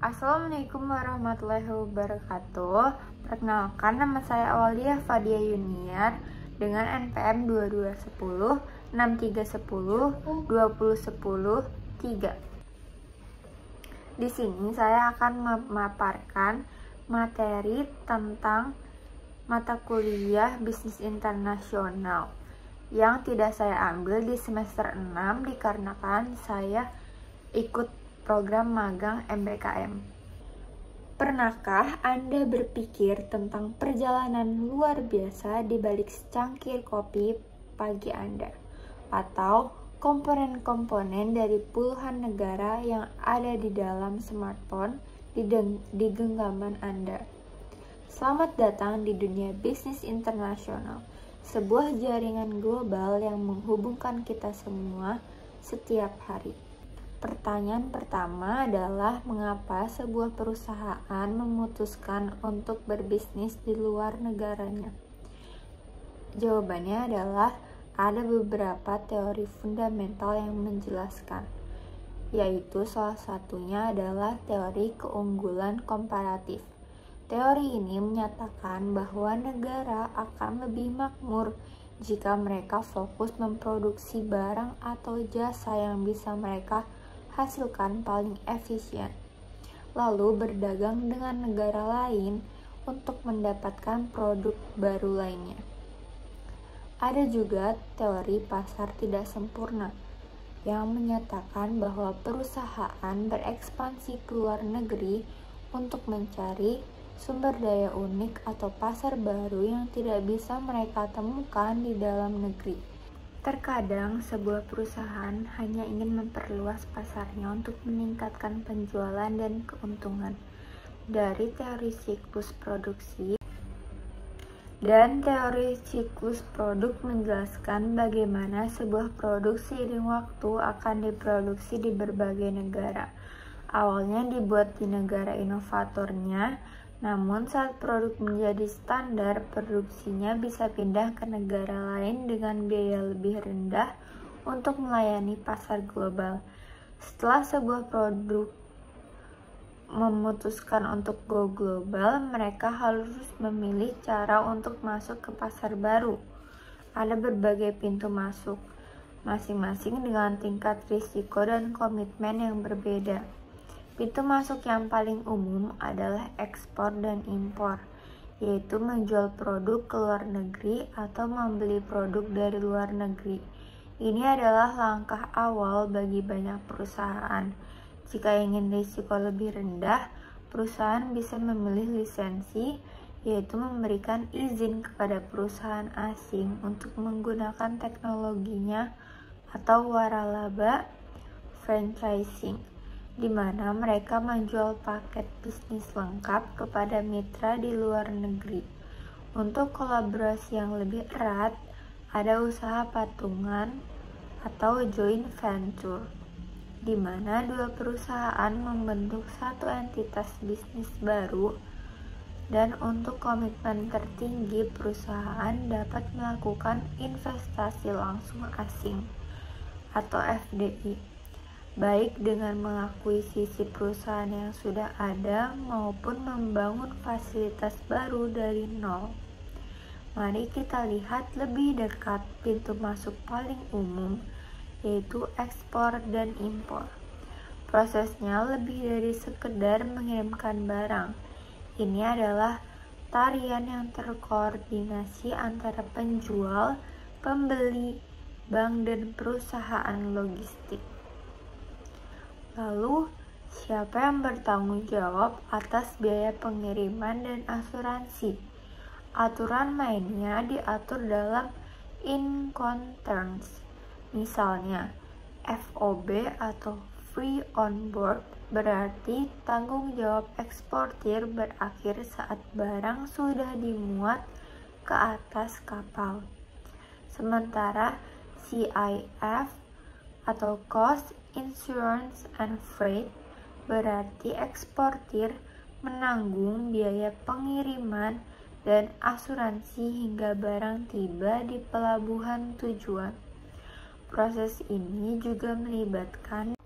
Assalamualaikum warahmatullahi wabarakatuh. Perkenalkan, nama saya Aulia Fadia Yuniar dengan NPM 2210 6310 2010 3. Di sini saya akan memaparkan materi tentang mata kuliah bisnis internasional yang tidak saya ambil di semester 6 dikarenakan saya ikut program magang MBKM. Pernahkah Anda berpikir tentang perjalanan luar biasa di balik secangkir kopi pagi Anda? Atau komponen-komponen dari puluhan negara yang ada di dalam smartphone di genggaman Anda? Selamat datang di dunia bisnis internasional, sebuah jaringan global yang menghubungkan kita semua setiap hari. Pertanyaan pertama adalah mengapa sebuah perusahaan memutuskan untuk berbisnis di luar negaranya? Jawabannya adalah ada beberapa teori fundamental yang menjelaskan, yaitu salah satunya adalah teori keunggulan komparatif. Teori ini menyatakan bahwa negara akan lebih makmur jika mereka fokus memproduksi barang atau jasa yang bisa mereka hasilkan paling efisien, lalu berdagang dengan negara lain untuk mendapatkan produk baru lainnya. Ada juga teori pasar tidak sempurna yang menyatakan bahwa perusahaan berekspansi ke luar negeri untuk mencari sumber daya unik atau pasar baru yang tidak bisa mereka temukan di dalam negeri. Terkadang sebuah perusahaan hanya ingin memperluas pasarnya untuk meningkatkan penjualan dan keuntungan. Dari teori siklus produksi dan teori siklus produk menjelaskan bagaimana sebuah produk seiring waktu akan diproduksi di berbagai negara. Awalnya dibuat di negara inovatornya, namun saat produk menjadi standar, produksinya bisa pindah ke negara lain dengan biaya lebih rendah untuk melayani pasar global. Setelah sebuah produk memutuskan untuk go global, mereka harus memilih cara untuk masuk ke pasar baru. Ada berbagai pintu masuk, masing-masing dengan tingkat risiko dan komitmen yang berbeda. Pintu masuk yang paling umum adalah ekspor dan impor, yaitu menjual produk ke luar negeri atau membeli produk dari luar negeri. Ini adalah langkah awal bagi banyak perusahaan. Jika ingin risiko lebih rendah, perusahaan bisa memilih lisensi, yaitu memberikan izin kepada perusahaan asing untuk menggunakan teknologinya, atau waralaba franchising, di mana mereka menjual paket bisnis lengkap kepada mitra di luar negeri. Untuk kolaborasi yang lebih erat, ada usaha patungan atau joint venture, di mana dua perusahaan membentuk satu entitas bisnis baru, dan untuk komitmen tertinggi, perusahaan dapat melakukan investasi langsung asing atau FDI, baik dengan mengakuisisi perusahaan yang sudah ada maupun membangun fasilitas baru dari nol. Mari kita lihat lebih dekat pintu masuk paling umum, yaitu ekspor dan impor. Prosesnya lebih dari sekedar mengirimkan barang. Ini adalah tarian yang terkoordinasi antara penjual, pembeli, bank, dan perusahaan logistik. Lalu, siapa yang bertanggung jawab atas biaya pengiriman dan asuransi? Aturan mainnya diatur dalam Incoterms. Misalnya, FOB atau Free on Board berarti tanggung jawab eksportir berakhir saat barang sudah dimuat ke atas kapal. Sementara CIF atau Cost, Insurance, and Freight berarti eksportir menanggung biaya pengiriman dan asuransi hingga barang tiba di pelabuhan tujuan. Proses ini juga melibatkan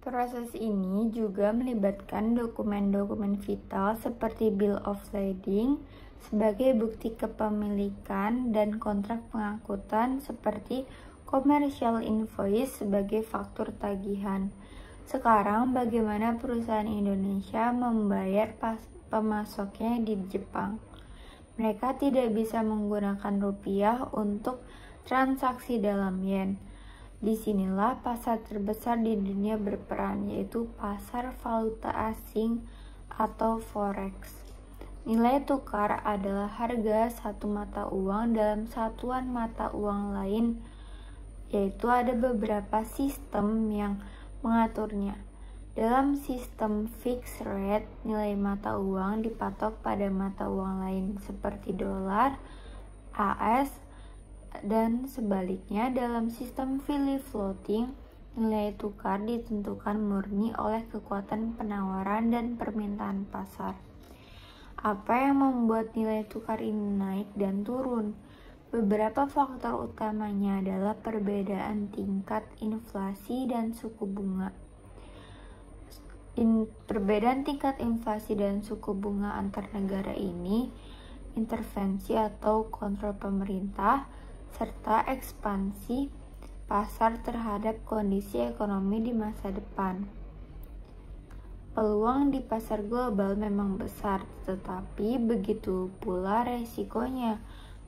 Proses ini juga melibatkan dokumen-dokumen vital seperti Bill of Lading sebagai bukti kepemilikan dan kontrak pengangkutan seperti commercial invoice sebagai faktur tagihan. Sekarang bagaimana perusahaan Indonesia membayar pemasoknya di Jepang? Mereka tidak bisa menggunakan rupiah untuk transaksi dalam yen. Disinilah pasar terbesar di dunia berperan, yaitu pasar valuta asing atau forex. Nilai tukar adalah harga satu mata uang dalam satuan mata uang lain, yaitu ada beberapa sistem yang mengaturnya. Dalam sistem fixed rate, nilai mata uang dipatok pada mata uang lain seperti dolar, AS, dan sebaliknya dalam sistem free floating, nilai tukar ditentukan murni oleh kekuatan penawaran dan permintaan pasar. Apa yang membuat nilai tukar ini naik dan turun? Beberapa faktor utamanya adalah perbedaan tingkat inflasi dan suku bunga. Perbedaan tingkat inflasi dan suku bunga antar negara ini, intervensi atau kontrol pemerintah, serta ekspansi pasar terhadap kondisi ekonomi di masa depan. Peluang di pasar global memang besar, tetapi begitu pula resikonya.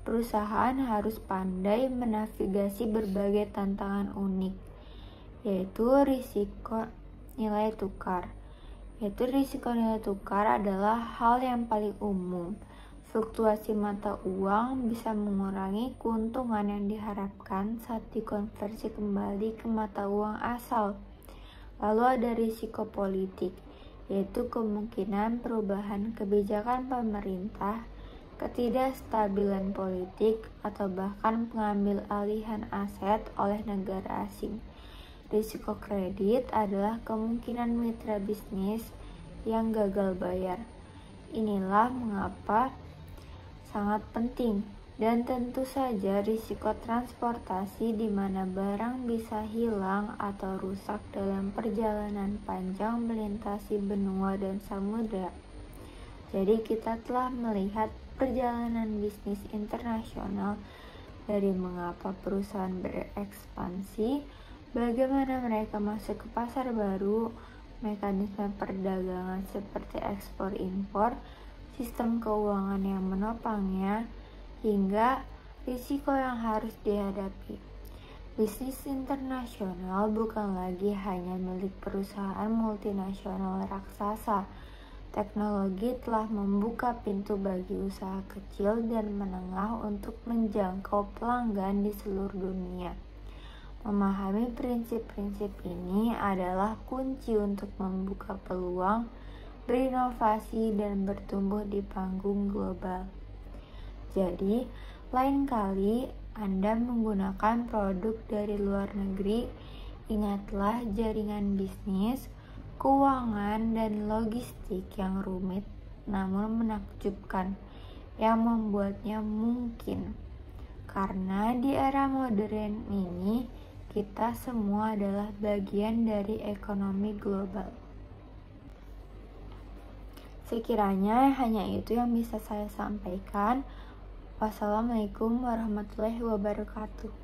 Perusahaan harus pandai menavigasi berbagai tantangan unik, yaitu risiko nilai tukar. Risiko nilai tukar adalah hal yang paling umum. Fluktuasi mata uang bisa mengurangi keuntungan yang diharapkan saat dikonversi kembali ke mata uang asal. Lalu ada risiko politik, yaitu kemungkinan perubahan kebijakan pemerintah, ketidakstabilan politik, atau bahkan pengambil alihan aset oleh negara asing. Risiko kredit adalah kemungkinan mitra bisnis yang gagal bayar. Inilah mengapa sangat penting, dan tentu saja risiko transportasi di mana barang bisa hilang atau rusak dalam perjalanan panjang melintasi benua dan samudra. Jadi kita telah melihat perjalanan bisnis internasional dari mengapa perusahaan berekspansi, bagaimana mereka masuk ke pasar baru, mekanisme perdagangan seperti ekspor impor, sistem keuangan yang menopangnya, hingga risiko yang harus dihadapi. Bisnis internasional bukan lagi hanya milik perusahaan multinasional raksasa. Teknologi telah membuka pintu bagi usaha kecil dan menengah untuk menjangkau pelanggan di seluruh dunia. Memahami prinsip-prinsip ini adalah kunci untuk membuka peluang, berinovasi, dan bertumbuh di panggung global. Jadi, lain kali Anda menggunakan produk dari luar negeri, ingatlah jaringan bisnis, keuangan, dan logistik yang rumit namun menakjubkan yang membuatnya mungkin. Karena di era modern ini, kita semua adalah bagian dari ekonomi global. Sekiranya hanya itu yang bisa saya sampaikan. Wassalamualaikum warahmatullahi wabarakatuh.